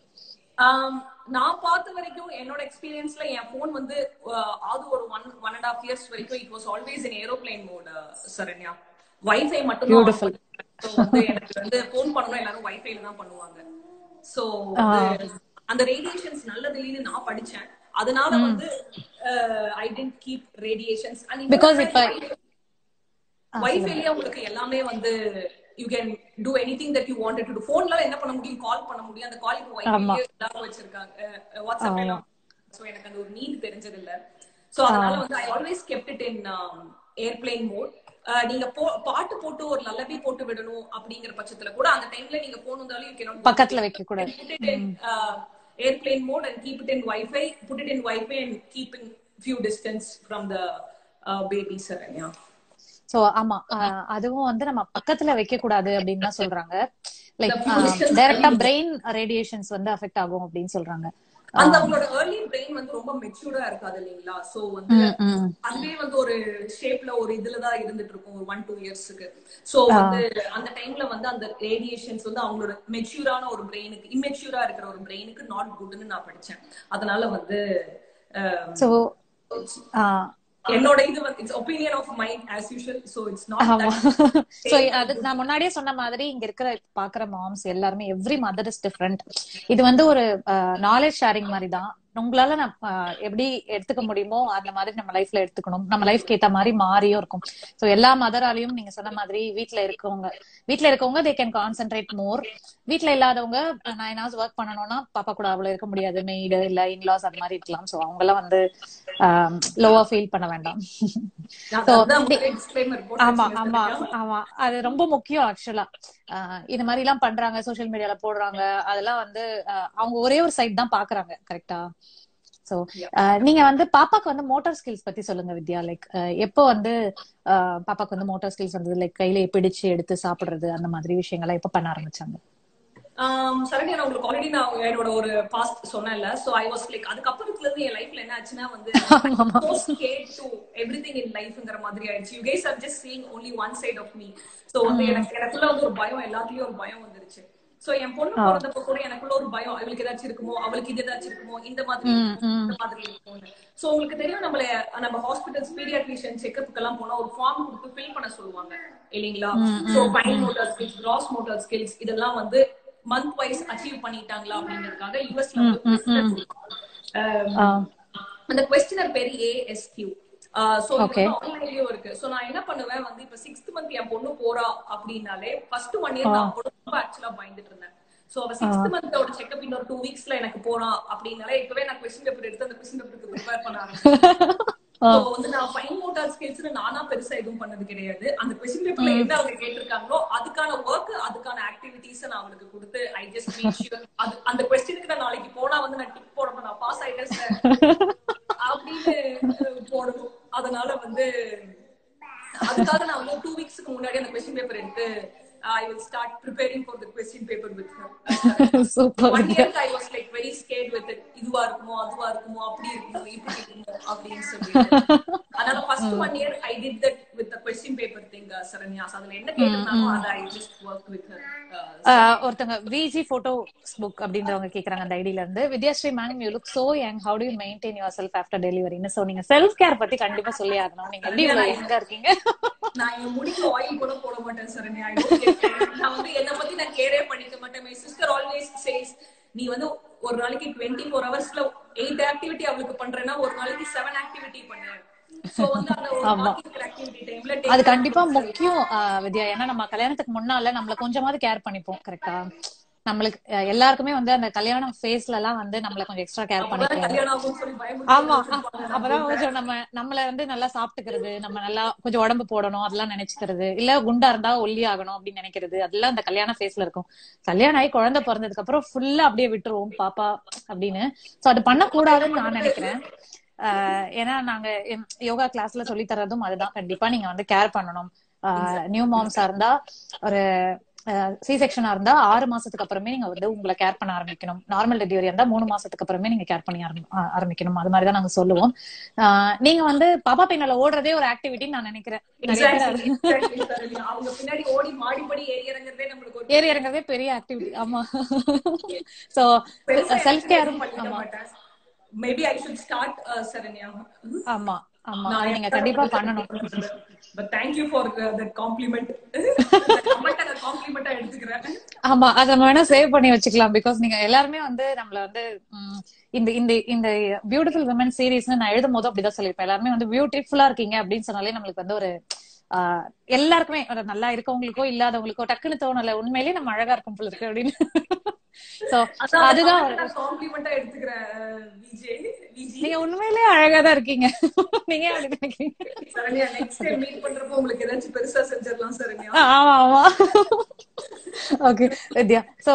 நான் பார்த்த வரைக்கும் என்னோட எக்ஸ்பீரியன்ஸ்ல என் போன் வந்து அது ஒரு 1.5 years வரைக்கும் it was always in aeroplane mode Saranya. Wifi மட்டும் பியூட்டிஃபுல். எனக்கு வந்து போன் பண்ணணும் எல்லாரும் வைஃபைல தான் பண்ணுவாங்க. சோ அந்த ரேடியேஷன்ஸ் நல்லது இல்லைன்னு நான் படிச்சேன். அதனால வந்து I didn't keep radiations. And because இப்ப வைஃபைல உங்களுக்கு எல்லாமே வந்து you can do anything that you wanted to do. போன்ல என்ன பண்ண முடியும், கால் பண்ண முடியும். அந்த கால் இப்போ வைஃபைல எல்லாரும் வச்சிருக்காங்க, வாட்ஸ்அப்ல எல்லாம். சோ எனக்கு அந்த ஒரு நீட் தெரிஞ்சது இல்ல. சோ அதனால வந்து I always kept it in airplane mode. நீங்க பாட்டு போட்டு ஒரு லல்லபி போட்டு விடணும் அப்படிங்கிற பட்சத்துல கூட அந்த டைம்ல நீங்க போன் வந்தாலும் you cannot பக்கத்துல வைக்க கூடாது. airplane mode and keep it in Wi-Fi, put it in Wi-Fi and keep in few distance from the baby, Saranya. So ஆமா, அதுவும் வந்து நம்ம பக்கத்துல வைக்க கூடாது அப்படின்னு தான் சொல்றாங்க. லைக் டைரக்டா பிரெயின் ரேடியேஷன்ஸ் வந்து அஃபெக்ட் ஆகும் அப்படின்னு சொல்றாங்க. அந்த அவங்களோட early brain வந்து ரொம்ப மெச்சூர்டா இருக்காது இல்லீங்களா? சோ வந்து அதுவே வந்து ஒரு ஷேப்ல ஒரு இதுலதான் இருந்துட்டு இருக்கும் ஒரு 1-2 yearsக்கு. சோ வந்து அந்த டைம்ல வந்து அந்த ரேடியேஷன்ஸ் வந்து அவங்களோட மெச்சூரான ஒரு பிரெயினுக்கு, இம்மெச்சூரா இருக்கிற ஒரு பிரெயினுக்கு நாட் குட்னு நான் படிச்சேன். அதனால வந்து சோ என்னோட இது வந்து it's opinion of mind as usual, so it's not that. So அது நான் முன்னாடியே சொன்ன மாதிரி இங்க இருக்கிற பாக்குற மாம்ஸ் எல்லாருமே எவ்ரி மதர் இஸ் டிஃபரெண்ட். இது வந்து ஒரு நாலேஜ் ஷேரிங் மாதிரி தான். உங்களால எப்படி எடுத்துக்க முடியுமோ அந்த மாதிரி நம்ம லைஃப்ல எடுத்துக்கணும். நம்ம லைஃப்க்கு ஏத்த மாதிரி மாறியும் இருக்கும். சோ எல்லா மதராலையும் நீங்க சொன்ன மாதிரி வீட்ல இருக்கவங்க தே கேன் கான்சென்ட்ரேட் மோர். வீட்ல இல்லாதவங்க 9 hours ஒர்க் பண்ணணும்னா பாப்பா கூட அவ்வளவு இருக்க முடியாது, மெய்டு இல்ல இன்லாஸ் அது மாதிரி இருக்கலாம். சோ அவங்க எல்லாம் வந்து லோவா ஃபீல் பண்ண வேண்டாம். ஆமா ஆமா ஆமா, அது ரொம்ப முக்கியம் ஆக்சுவலா. இது மாதிரி எல்லாம் பண்றாங்க, சோசியல் மீடியால போடுறாங்க, அதெல்லாம் வந்து அவங்க ஒரே ஒரு சைட் தான் பாக்குறாங்க. கரெக்டா? சோ நீங்க வந்து பாப்பாக்கு வந்து மோட்டார் ஸ்கில்ஸ் பத்தி சொல்லுங்க வித்யா. லைக் எப்போ வந்து பாப்பாக்கு வந்து மோட்டார் ஸ்கில்ஸ் வந்தது, லைக் கையில பிடிச்சு எடுத்து சாப்பிடுறது அந்த மாதிரி விஷயங்கள்லாம் எப்ப பண்ண ஆரம்பிச்சாங்க? சரண்யா, நான் உங்களுக்கு ஆல்ரெடி நான் என்னோட ஒரு பாஸ்ட் சொன்னேன்ல. சோ ஐ வாஸ் லைக் அதுக்கப்புறத்துல இருந்து என் லைஃப்ல என்ன ஆச்சுன்னா வந்து so scared to everything in lifeங்கற மாதிரி ஆயிடுச்சு. You guys are just seeing only one side of me. So வந்து எனக்குள்ள வந்து ஒரு பயம், எல்லாத்துலயும் ஒரு பயம் வந்துருச்சு. சோ என் பொண்ணு பிறந்தப்ப கூட எனக்குள்ள ஒரு பயம், அவளுக்கு ஏதாச்சும் இருக்குமோ, அவளுக்கு இது ஏதாச்சும் இருக்குமோ, இந்த மாதிரி இருக்கும். சோ உங்களுக்கு தெரியும், நம்ம ஹாஸ்பிட்டல்ஸ் பீடியாட்ரிஷியன் செக்அப்க்கு எல்லாம் போனா ஒரு ஃபார்ம் கொடுத்து ஃபில் பண்ண சொல்லுவாங்க இல்லீங்களா? So fine motor skills, cross motor skills இதெல்லாம் வந்து மந்த் வைஸ் அச்சீவ் பண்ணிட்டாங்களா அப்படிங்கிறதுக்காக யூஎஸ்ல அந்த குவெஸ்டினர் பேரு ASQ. சோ இது ஆன்லைன்லயும் இருக்கு. சோ நான் என்ன பண்ணுவேன் வந்து, இப்ப 6th மந்த் என் பொண்ணு போறா அப்படின்னாலே ஃபர்ஸ்ட் 1 year நான் ரொம்ப ஆக்சுவலா பயந்துட்டு இருந்தேன். சோ அவ 6th மந்தோட செக்அப் இன்னொரு 2 weeksல எனக்கு போறா அப்படின்னாலே இப்பவே நான் கொஸ்டின் பேப்பர் எடுத்து அந்த கொஸ்டின் பேப்பருக்கு ப்ரிப்பேர் பண்ண ஆரம்பிச்சேன். சோ வந்து நான் ஃபைன் மோட்டார் ஸ்கில்ஸ் நானா பெருசா எதுவும் பண்ணது கிடையாது. அந்த கொஸ்டின் பேப்பர்ல என்ன அவங்க கேட்டிருக்காங்களோ அதுக்கான ஒர்க், அதுக்கான ஆக்டிவிட்டிஸ் நான் அவளுக்கு கொடுத்து ஐ ஜஸ்ட் மேக் ஷூர் அந்த கொஸ்டினுக்கு நான் நாளைக்கு போனா வந்து நான் டிக் போடணும், நான் பாஸ் ஆயிட்டேன் அப்படின்னு போடணும். அதனால வந்து அதுக்காக நான் வந்து 2 weeksக்கு முன்னாடி அந்த கொஸ்டின் பேப்பர் எடுத்து I will start preparing for the question paper with her. Super. 1 year I was like very scared with it. இதுவா இருக்குமோ, அதுவா இருக்குமோ, அப்படி இருக்குமோ, இப்படி இருக்குமோ அப்படின்னு சொல்லிட்டு. அதனால first 1 year I did that with the question paper thing, Saranya. அதுல என்ன கேட்டிருந்தானோ அதை I just worked with her. ஒருத்தங்க VG photos book அப்படின்றவங்க கேக்குறாங்க அந்த ஐடியில இருந்து. Vidyasri ma'am, you look so young, how do you maintain yourself after delivery? So நீங்க செல்ஃப் கேர் பத்தி கண்டிப்பா சொல்லி ஆகணும். நீங்க எப்படி இவ்வளவு யங்கா இருக்கீங்க? நான் என் முடிக்கு ஆயில் கூட போட மாட்டேன் சரண்யா. நான் வந்து என்ன பத்தி நான் கேரே பண்ணிக்க மாட்டேன். My sister always says, நீ வந்து ஒரு நாளைக்கு 24 hours-ல 8 ஆக்டிவிட்டி அவளுக்கு பண்றேன்னா ஒரு நாளைக்கு 7 ஆக்டிவிட்டி பண்ணு. சோ வந்து அந்த ஒரு மார்க்கெட் ஆக்டிவிட்டி டைம்ல அது கண்டிப்பா முக்கியம் வித்யா. ஏன்னா நம்ம கல்யாணத்துக்கு முன்னால நம்மள கொஞ்சமாவது கேர் பண்ணிப்போம். கரெக்டா? நம்மளுக்கு எல்லாருக்குமே வந்து அந்த கல்யாணம் ஃபேஸ்ல எல்லாம் வந்து நம்மள கொஞ்சம் எக்ஸ்ட்ரா கேர் பண்ணிப்போம். ஆமா, அப்பதான் கொஞ்சம் நம்மள வந்து நல்லா சாப்பிட்டுக்கிறது, நம்ம நல்லா கொஞ்சம் உடம்பு போடணும் அதெல்லாம் நினைச்சுக்கிறது, இல்ல குண்டா இருந்தா ஒல்லி ஆகணும் அப்படின்னு நினைக்கிறது, அதெல்லாம் அந்த கல்யாண ஃபேஸ்ல இருக்கும். கல்யாணம் ஆகி குழந்தை பிறந்ததுக்கு அப்புறம் ஃபுல்லா அப்படியே விட்டுருவோம் பாப்பா அப்படின்னு. சோ அது பண்ணக்கூடாதுன்னு நான் நினைக்கிறேன். ஏன்னா நாங்க யோகா கிளாஸ்ல சொல்லி தர்றதும் அதுதான். கண்டிப்பா நீங்க வந்து கேர் பண்ணணும். நியூ மாம்ஸா இருந்தா, ஒரு சி செக்ஷனா இருந்தா 6 மாசத்துக்கு அப்புறமே நீங்க வந்து உங்களை கேர் பண்ண ஆரம்பிக்கணும். நார்மல் டெலிவரி இருந்தா 3 மாசத்துக்கு அப்புறமே நீங்க கேர் பண்ணி ஆரம்பிக்கணும். அது மாதிரிதான் நாங்க சொல்லுவோம். நீங்க வந்து பாப்பா பின்னால ஓடுறதே ஒரு ஆக்டிவிட்டின்னு நான் நினைக்கிறேன். ஏறி இறங்குறதே பெரிய ஆக்டிவிட்டி. ஆமா. So self care. Maybe I should start, Saranya. ஆமா ஆமா, நீங்க கண்டிப்பா பண்ணணும். But thank you for that compliment. காம்ப்ளிமெண்டா எடுத்துக்கிறேன். ஆமா, அத வேணா சேவ் பண்ணி வச்சுக்கலாம். பிகாஸ் நீங்க எல்லாருமே வந்து நம்மள வந்து இந்த இந்த இந்த பியூட்டிஃபுல் விமன் சீரீஸ்னு நான் எழுதும் போது அப்படிதான் சொல்லிருப்பேன். எல்லாருமே வந்து பியூட்டிஃபுல்லா இருக்கீங்க அப்படின்னு சொன்னாலே நம்மளுக்கு வந்து ஒரு எல்லாருக்குமே நல்லா இருக்கவங்களுக்கோ இல்லாதவங்களுக்கோ டக்குன்னு தோணல, உண்மையிலேயே நம்ம அழகா இருக்கும் போல இருக்கு அப்படின்னு. அதுதான் நீங்க உண்மையிலேயே அழகாதான் இருக்கீங்க. நீங்க ஆமா ஆமா. ஓகே வித்யா, சோ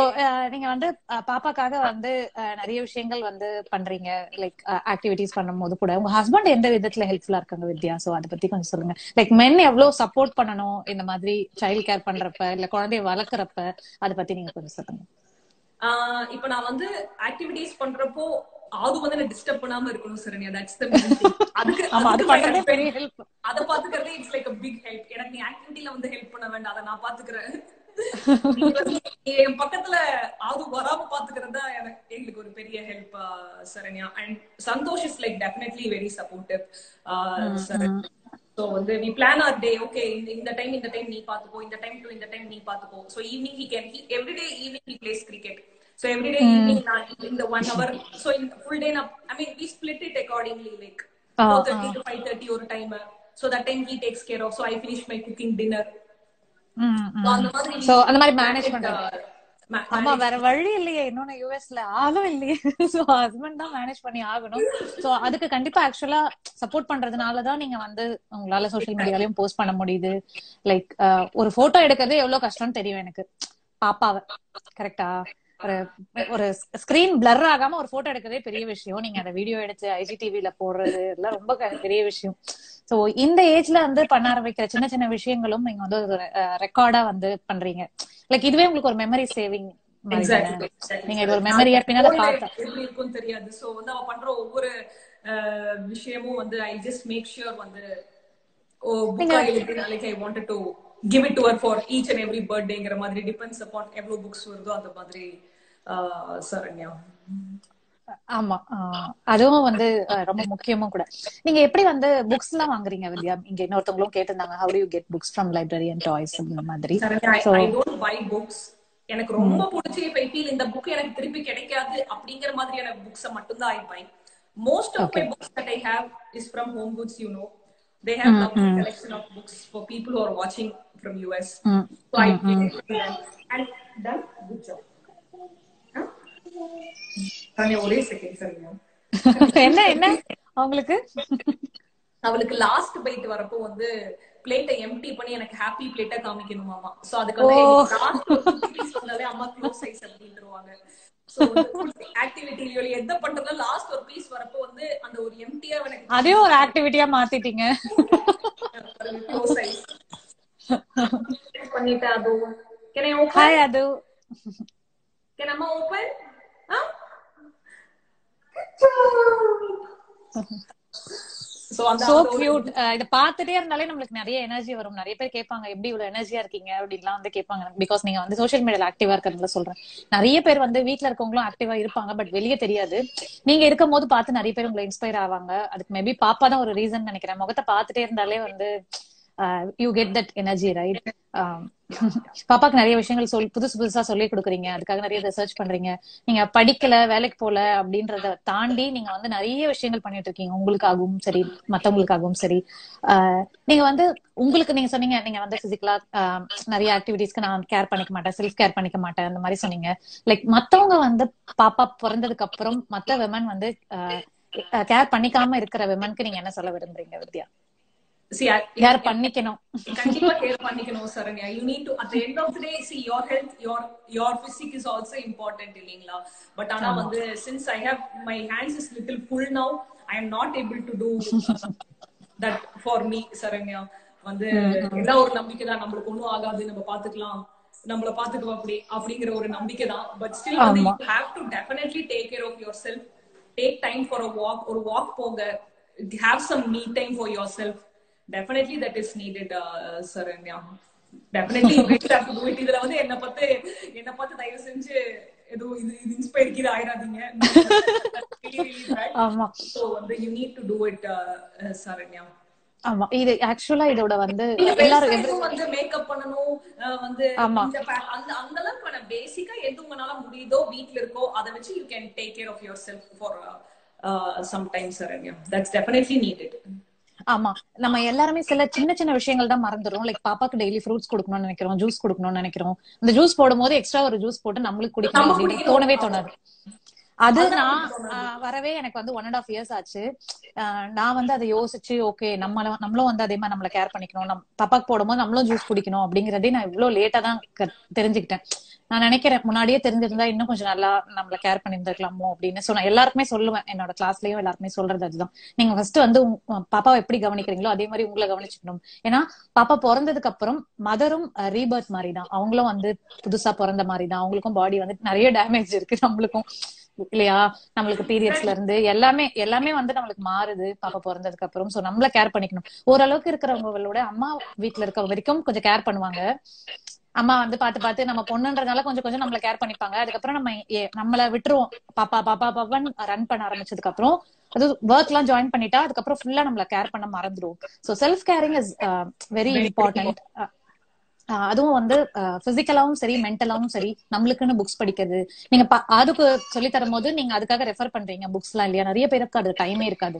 நீங்க வந்து பாப்பாக்காக வந்து நிறைய விஷயங்கள் வந்து பண்றீங்க, லைக் ஆக்டிவிட்டிஸ் பண்ணும் போது கூட உங்க ஹஸ்பண்ட் எந்த விதத்துல ஹெல்ப்ஃபுல்லா இருக்காங்க வித்யா? சோ அதை பத்தி கொஞ்சம் சொல்லுங்க. லைக் மென் எவ்வளவு சப்போர்ட் பண்ணணும் இந்த மாதிரி சைல்ட் கேர் பண்றப்ப, இல்ல குழந்தைய வளர்க்கறப்ப, அதை பத்தி நீங்க கொஞ்சம் சொல்லுங்க. இப்ப நான் வந்து ஆக்டிவிட்டிஸ் பண்றப்போ அது வந்து நான் டிஸ்டர்ப் பண்ணாம இருக்கணும் Saranya. That's the main thing. அது பண்றதே பெரிய ஹெல்ப். அத பாத்துக்கிறதே it's like a big help. எனக்கு நீ ஆக்டிவிட்டில வந்து ஹெல்ப் பண்ண வேண்டாம், அத நான் பாத்துக்கிறேன். என் பக்கத்துல அது வராம பாத்துக்கிறதா எங்களுக்கு ஒரு பெரிய help Saranya. And Santhosh is like definitely very supportive Saranya. So வந்து we plan our day. Okay, இந்த டைம் நீ பாத்துக்கோ, இந்த டைம் டு இந்த டைம் நீ பாத்துக்கோ. So evening he every day evening he plays cricket. So every day evening in the 1 hour, so in full day I mean we split it accordingly, like 4:30 to 5:30 or time, so that time he takes care of, so I finish my cooking dinner. So அந்த மாதிரி manage பண்றது. ஆமா, வேற வழி இல்லையே, இன்னொன்னு யூஎஸ்ல ஆளும் இல்லையே, சோ ஹஸ்பண்ட் தான் மேனேஜ் பண்ணி ஆகணும். சோ அதுக்கு கண்டிப்பா ஆக்சுவலா சப்போர்ட் பண்றதுனாலதான் நீங்க வந்து உங்களால சோசியல் மீடியாலயும் போஸ்ட் பண்ண முடியுது. லைக் ஒரு போட்டோ எடுக்கிறது எவ்வளவு கஷ்டம்னு தெரியும் எனக்கு, பாப்பாவை கரெக்டா ஒரு ஒரு ஸ்கிரீன் பிளர் ஆகாம ஒரு போட்டோ எடுக்கிறதே பெரிய விஷயம். நீங்க அந்த வீடியோ எடுத்து IGTVல போடுறது எல்லாம் ரொம்ப பெரிய விஷயம். சோ இந்த ஏஜ்ல வந்து பண்ண ஆரம்பிக்கிற சின்ன சின்ன விஷயங்களும் நீங்க வந்து ரெக்கார்டா வந்து பண்றீங்க. லைக் இதுவே உங்களுக்கு ஒரு மெமரி சேவிங். நீங்க இது ஒரு மெமரியா பின்னால பார்த்தா எப்படி இருக்கும்னு தெரியாது. சோ வந்து அவ பண்ற ஒவ்வொரு விஷயமும் வந்து I just make sure வந்து புக்கா எழுதி நாளைக்கு I wanted to give it to her for each and every birthday-ங்கிற மாதிரி depends upon எவ்வளவு புக்ஸ் வருதோ அந்த மாதிரி. சரண்யா ஆமா, அதுவும் வந்து ரொம்ப முக்கியமும் கூட. நீங்க எப்படி வந்து புக்ஸ் எல்லாம் வாங்குறீங்க வித்யா? இங்க இன்னொருத்தவங்களும் கேட்டிருந்தாங்க, how do you get books from library and toys அந்த மாதிரி. I don't buy books. எனக்கு ரொம்ப பிடிச்சி இப்ப ஃபீல் இந்த புக் எனக்கு திருப்பி கிடைக்காது அப்படிங்கிற மாதிரியான புக்ஸ் மட்டும் தான் I buy. Most of my books that I have is from Home Goods, you know. They have lovely collection of books for people who are watching from US. So I give it to them. And done, good job. ஒரே second சரியா என்ன என்ன அவளுக்கு last byte வரப்போ வந்து பிளேட்டை empty பண்ணி எனக்கு ஹாப்பி பிளேட்டா காமிக்கணுமாமா. சோ அதுக்கு வந்து லாஸ்ட் ஒரு பீஸ் வந்தாலே அம்மா க்ளோஸ் சைஸ் அப்படின்றாங்க. சோ ஆக்டிவிட்டில எந்த பண்றதோ லாஸ்ட் ஒரு பீஸ் வரப்போ வந்து அந்த ஒரு எம்டியா எனக்கு அதே ஒரு ஆக்டிவிட்டியா மாத்திட்டீங்க. க்ளோஸ் சைஸ் பண்ணிட்டா. அது can I open? Hi Adu. Can Amma open? So cute. இத பாத்துட்டே இருந்தாலே நம்மளுக்கு நிறைய எனர்ஜி வரும். நிறைய பேர் கேட்பாங்க எப்படி இவ்வளவு எனர்ஜியா இருக்கீங்க அப்படின்லாம் வந்து கேட்பாங்க. பிகாஸ் நீங்க வந்து சோசியல் மீடியால ஆக்டிவா இருக்கிறதுல சொல்றேன். நிறைய பேர் வந்து வீட்டுல இருக்கவங்களும் ஆக்டிவா இருப்பாங்க, பட் வெளியே தெரியாது. நீங்க இருக்கும் போது பார்த்து நிறைய பேர் உங்களை இன்ஸ்பயர் ஆவாங்க. அதுக்கு மேபி பாப்பா தான் ஒரு ரீசன் நினைக்கிறேன். முகத்தை பாத்துட்டே இருந்தாலே வந்து you get that energy, right? பாப்பாக்கு நிறைய விஷயங்கள் புதுசா சொல்லி கொடுக்குறீங்க, அதுக்காக நிறைய ரிசர்ச் பண்றீங்க. நீங்க படிக்கல, வேலைக்கு போல அப்படின்றத தாண்டி நீங்க வந்து நிறைய விஷயங்கள் பண்ணிட்டு இருக்கீங்க, உங்களுக்காகவும் சரி மத்தவங்களுக்காகவும் சரி. நீங்க வந்து உங்களுக்கு நீங்க சொன்னீங்க, நீங்க வந்து பிசிக்கலா நிறைய ஆக்டிவிட்டிஸ்க்கு நான் கேர் பண்ணிக்க மாட்டேன், செல்ஃப் கேர் பண்ணிக்க மாட்டேன் அந்த மாதிரி சொன்னீங்க. லைக் மத்தவங்க வந்து பாப்பா பிறந்ததுக்கு அப்புறம் மத்த விமன் வந்து கேர் பண்ணிக்காம இருக்கிற விமனுக்கு நீங்க என்ன சொல்ல விரும்புறீங்க வித்யா? கேர் பண்ணிக்கணும், கண்டிப்பா கேர் பண்ணிக்கணும் Saranya. You need to at the end of the day see your health, your physique is also important இல்லீங்களா. பட் ஆனா வந்து since I have my hands is little full now, I am not able to do that for me Saranya. வந்து எல்லாம் ஒரு நம்பிக்கை தான், நம்மளுக்கு ஒண்ணும் ஆகாது, நம்ம பாத்துக்கலாம், நம்மள பாத்துக்குவோம் அப்படிங்கிற ஒரு நம்பிக்கை தான். பட் ஸ்டில் வந்து you have to definitely take care of yourself. Take time for a walk, ஒரு walk போங்க, have some me time for yourself. Definitely that is needed, Saranya. Definitely you guys have to do it. இதுல வந்து என்ன பார்த்து தயவு செஞ்சு ஏதோ இது இன்ஸ்பயர் ஆயிராதீங்க. ஆமா, so வந்து you need to do it, Saranya. ஆமா, இது ஆக்சுவலா இதோட வந்து எல்லாரும் வந்து மேக்கப் பண்ணனும், வந்து அந்த அளவுக்கு பேசிக்கா எது உங்களால முடியுதோ வீட்ல இருக்கோ அதை வச்சு you can take care of yourself for some time, Saranya. That's definitely needed. ஆமா, நம்ம எல்லாருமே சில சின்ன சின்ன விஷயங்கள் தான் மறந்துடும். லைக் பாப்பாக்கு டெய்லி ஃப்ரூட்ஸ் கொடுக்கணும்னு நினைக்கிறோம், ஜூஸ் கொடுக்கணும்னு நினைக்கிறோம். இந்த ஜூஸ் போடும் போது எக்ஸ்ட்ரா ஒரு ஜூஸ் போட்டு நம்மளுக்கு குடிக்கணும் அப்படின்னு தோணவே தோணாது. அது நான் வரவே எனக்கு வந்து 1.5 years ஆச்சு. நான் வந்து அதை யோசிச்சு ஓகே நம்மளும் வந்து அதே மாதிரி நம்மள கேர் பண்ணிக்கணும், பாப்பாக்கு போடும்போது நம்மளும் ஜூஸ் குடிக்கணும் அப்படிங்கறதே நான் இவ்வளவு லேட்டா தான் தெரிஞ்சுக்கிட்டேன். நான் நினைக்கிறேன் முன்னாடியே தெரிஞ்சிருந்தா இன்னும் கொஞ்சம் நல்லா நம்மள கேர் பண்ணிருந்திருக்கலாமோ அப்படின்னு. சோ நான் எல்லாருக்குமே சொல்லுவேன், என்னோட கிளாஸ்லயும் எல்லாருக்குமே சொல்றது அதுதான். நீங்க ஃபர்ஸ்ட் வந்து பாப்பாவை எப்படி கவனிக்கிறீங்களோ அதே மாதிரி உங்களை கவனிச்சுக்கணும். ஏன்னா பாப்பா பிறந்ததுக்கு அப்புறம் மதரும் ரீபர்த் மாதிரி தான், அவங்களும் வந்து புதுசா பிறந்த மாதிரி தான். அவங்களுக்கும் பாடி வந்து நிறைய டேமேஜ் இருக்கு, நம்மளுக்கும் இல்லையா. நம்மளுக்கு பீரியட்ஸ்ல இருந்து எல்லாமே வந்து நம்மளுக்கு மாறுது பாப்பா பிறந்ததுக்கு அப்புறம். சோ நம்மள கேர் பண்ணிக்கணும். ஓரளவுக்கு இருக்கிறவங்களோட அம்மா வீட்டுல இருக்க வரைக்கும் கொஞ்சம் கேர் பண்ணுவாங்க. அம்மா வந்து பாத்து நம்ம பொண்ணுன்றதுனால கொஞ்சம் நம்மள கேர் பண்ணிப்பாங்க. அதுக்கப்புறம் நம்மள விட்டுருவோம். பாப்பான்னு ரன் பண்ண ஆரம்பிச்சதுக்கு அப்புறம் அது ஒர்க் எல்லாம் ஜாயின் பண்ணிட்டா அதுக்கப்புறம் ஃபுல்லா நம்மள கேர் பண்ண மறந்துடும். So self caring is very important. அதுவும் வந்து பிசிக்கலாவும் சரி மென்டலாவும் சரி நம்மளுக்குன்னு புக்ஸ் படிக்கிறது நீங்க அதுக்கு சொல்லி தரும் போது நீங்க அதுக்காக ரெஃபர் பண்றீங்க புக்ஸ் எல்லாம் இல்லையா, நிறைய பேருக்கு அது டைமே இருக்காது.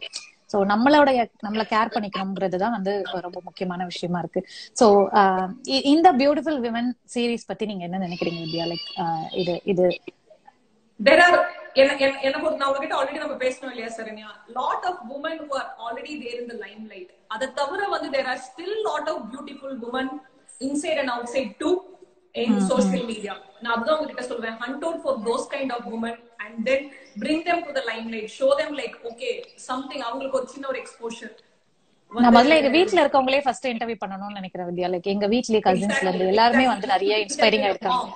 சோ நம்மள கேர் பண்ணிக்கணும்ன்றதுதான் வந்து ரொம்ப முக்கியமான விஷயமா இருக்கு. சோ இந்த பியூட்டிஃபுல் விமன் சீரீஸ் பத்தி நீங்க என்ன நினைக்கிறீங்க வித்யா? லைக் இது இது there are என்ன பொறுத்து நான் உங்ககிட்ட ஆல்ரெடி நம்ம பேசணும் இல்லையா Saranya, lot of women who are already there in the limelight. அதை தவிர வந்து there are still lot of beautiful women inside and outside too in social media. நான் அதுதான் உங்ககிட்ட சொல்வேன், hunt out for those kind of women and then bring them to the limelight, show them like okay something, அவங்களுக்கு ஒரு சின்ன ஒரு exposure. நான் முதல்ல எங்க வீட்டுல இருக்கவங்களே ஃபர்ஸ்ட் இன்டர்வியூ பண்ணணும்னு நினைக்கிறேன் வித்யா. லைக் எங்க வீட்லயே கசின்ஸ்ல இருந்து எல்லாருமே வந்து நிறைய இன்ஸ்பைரிங்கா இருக்காங்க.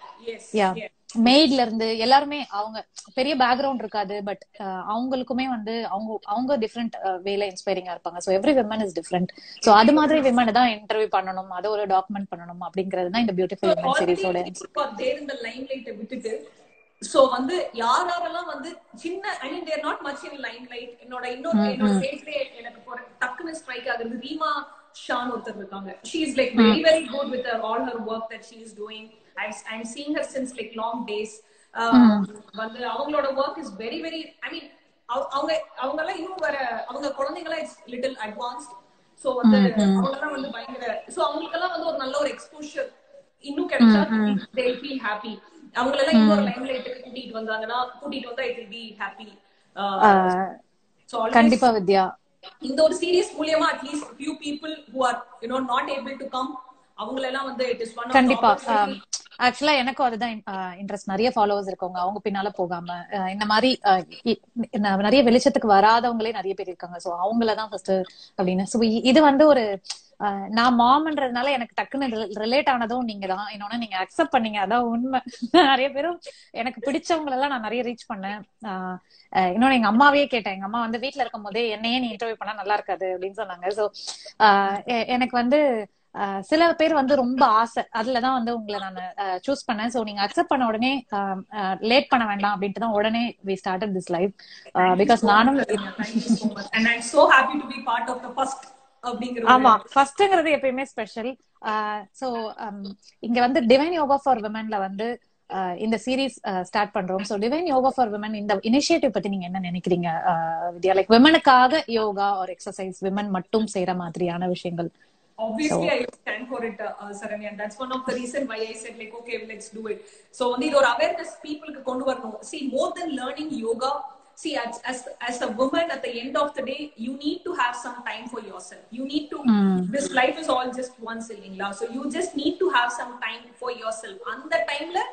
யா மெய்ட்ல இருந்து எல்லாருமே அவங்க பெரிய பேக்ரவுண்ட் இருக்காது, பட் அவங்களுக்குமே வந்து அவங்க டிஃப்ரெண்ட் வேல இன்ஸ்பைரிங்கா இருப்பாங்க. So every women is different. So அது மாதிரி விமன் தான் இன்டர்வியூ பண்ணணும், அதை ஒரு டாக்குமெண்ட் பண்ணணும் அப்படிங்கிறது தான் இந்த பியூட்டிஃபுல் விமன் சீரிஸோட. சோ வந்து யாரெல்லாம் வந்து சின்ன I mean they're not much in limelight. என்னோட ஃபேஸ்ல எனக்கு டக்குனு ஸ்ட்ரைக் ஆகுது ரீமா ஷான் ஒருத்தர் இருக்காங்க. She is like very very good with all her work that she is doing. I'm seeing her since like long days. வந்து அவங்களோட work is very very I mean அவங்க எல்லாம் இன்னும் வேற அவங்க குழந்தைங்களா இட்ஸ் லிட்டில் அட்வான்ஸ்ட். சோ வந்து அவங்க எல்லாம் வந்து பயங்கர சோ அவங்களுக்கு எல்லாம் வந்து ஒரு நல்ல ஒரு எக்ஸ்போஷர் இன்னும் கிடைச்சா they will feel happy. அவங்களெல்லாம் இன்னொரு லைம்லைட்டுக்கு கூட்டிட்டு வந்தா it will be happy. கண்டிப்பா வித்யா இந்த ஒரு சீரிஸ் மூலமா at least few people who are not able to come அவங்களெல்லாம் வந்து it is one of கண்டிப்பா. ஆக்சுவலா எனக்கும் அதுதான் இன்ட்ரெஸ்ட். நிறைய ஃபாலோவர்ஸ் இருக்கவங்க அவங்க பின்னால போகாம இந்த மாதிரி நிறைய வெளிச்சத்துக்கு வராதவங்களே நிறைய பேர் இருக்காங்க. சோ அவங்களதான் ஃபர்ஸ்ட் அப்படின்னு. சோ இது வந்து ஒரு நான் மாம்ன்றதுனால எனக்கு டக்குன்னு ரிலேட் ஆனதும் நீங்க தான். இன்னொன்னு நீங்க அக்செப்ட் பண்ணீங்க, அதான் உண்மை. நிறைய பேரும் எனக்கு பிடிச்சவங்க எல்லாம் நான் நிறைய ரீச் பண்ணேன். இன்னொன்னு எங்க அம்மாவே கேட்டேன். எங்க அம்மா வந்து வீட்டுல இருக்கும் போதே என்னையே நீ இன்டர்வியூ பண்ணா நல்லா இருக்காது அப்படின்னு சொன்னாங்க. சோ எனக்கு வந்து சில பேர் வந்து ரொம்ப ஆசை, அதுலதான் வந்து உங்களை நான் சூஸ் பண்ணேன். சோ நீங்க அக்செப்ட் பண்ண உடனே லேட் பண்ண வேண்டாம் அப்படின்ட்டு தான் உடனே we started this live because நானும் and I'm so happy to be part of the first. ஆமா ஃபர்ஸ்ட்ங்கிறது எப்பயுமே ஸ்பெஷல். சோ இங்க வந்து டிவைன் யோகா ஃபார் விமன்ல வந்து இந்த சீரீஸ் ஸ்டார்ட் பண்றோம். So divine yoga for women இந்த இனிஷியேட்டிவ் பத்தி நீங்க என்ன நினைக்கிறீங்க வித்யா? லைக் விமனுக்காக யோகா ஒரு எக்ஸசைஸ் விமன் மட்டும் செய்யற மாதிரியான விஷயங்கள். Obviously I stand for it, Saranya, and that's one of the reason why I said like okay let's do it. So only the awareness people ku kondu varano. See, more than learning yoga, see as a woman at the end of the day you need to have some time for yourself. You need to this life is all just once in love, so you just need to have some time for yourself. And the time la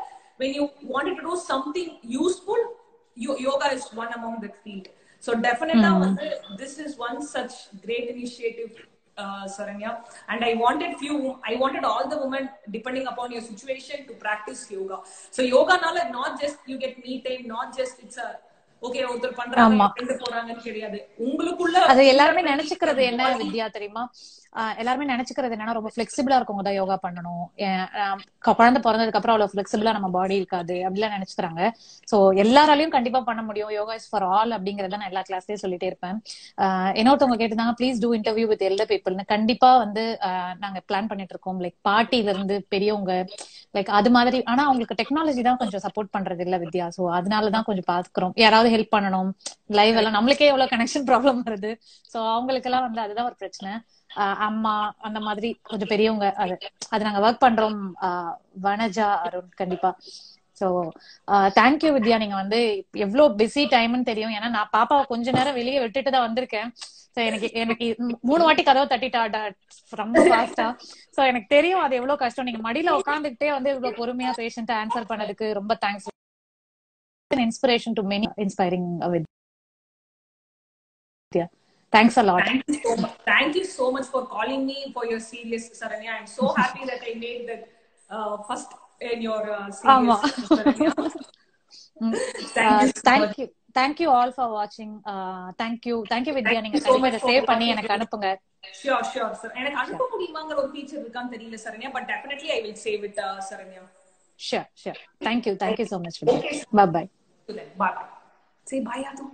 when you wanted to do something useful, yoga is one among that field. So definitely this is one such great initiative, Saranya, and I wanted all the women depending upon your situation to practice yoga. So yoga nala not just you get me time, not just it's a okay ஒருத்தர் பண்றாங்க ரெண்டு போறாங்கன்னு கிடையாது. உங்களுக்குள்ள அது எல்லாருமே நினைச்சுக்கிறது என்ன வித்யா தெரியுமா? எல்லாருமே நினைச்சுக்கிறது என்னன்னா ரொம்ப பிளெக்சிபிளா இருக்கவங்க தான் யோகா பண்ணணும். குழந்தை பிறந்ததுக்கு அப்புறம் அவ்வளவு பிளெக்சிபிளா நம்ம பாடி இருக்காது அப்படிலாம் நினைச்சுக்கிறாங்க. சோ எல்லாராலையும் கண்டிப்பா பண்ண முடியும். யோகா இஸ் ஃபார் ஆல் அப்படிங்கறத நான் எல்லா கிளாஸ்லயும் சொல்லிட்டே இருப்பேன். இன்னொருத்தவங்க கேட்டிருந்தாங்க please do interview with elder பீப்புள்னு. கண்டிப்பா வந்து நாங்க பிளான் பண்ணிட்டு இருக்கோம். லைக் பார்ட்டில இருந்து பெரியவங்க லைக் அது மாதிரி. ஆனா அவங்களுக்கு டெக்னாலஜி தான் கொஞ்சம் சப்போர்ட் பண்றது இல்ல வித்யா. சோ அதனாலதான் கொஞ்சம் பாத்துக்கிறோம். யாராவது ஹெல்ப் பண்ணணும். லைவ் எல்லாம் நம்மளுக்கே எவ்வளவு கனெக்ஷன் ப்ராப்ளம் வருது. சோ அவங்களுக்கு எல்லாம் வந்து அதுதான் ஒரு பிரச்சனை. அம்மா அந்த மாதிரி கொஞ்சம் பெரியவங்க அது நாங்க ஒர்க் பண்றோம். வனஜா அருண் கண்டிப்பா. சோ தேங்க்யூ வித்யா. நீங்க வந்து எவ்வளவு பிஸி டைம்னு தெரியும். ஏன்னா நான் பாப்பாவை கொஞ்ச நேரம் வெளியே விட்டுட்டு தான் வந்திருக்கேன். எனக்கு 3 வாட்டி கதவை தட்டிட்டா ரொம்ப ஃபாஸ்டா. சோ எனக்கு தெரியும் அது எவ்வளவு கஷ்டம். நீங்க மடியில உட்காந்துக்கிட்டே வந்து இவ்வளவு பொறுமையா பேஷண்டா ஆன்சர் பண்ணதுக்கு ரொம்ப thanks. An inspiration to many, inspiring Vidya. Thanks a lot. Thank you so much for calling me for your series, Saranya. I'm so happy that I made that first in your series, Saranya. Thank you all for watching. Thank you Vidya. நீங்க கண்டிப்பா இத save பண்ணி எனக்கு அனுப்புங்க. Sure sir. எனக்கு அனுப்ப முடியுமாங்கற ஒரு feature இருக்கான்னு தெரியல Saranya, but definitely I will save it, Saranya. Sure. Thank you so much Vidya. Okay. Bye. Bye. Say bye, Adu.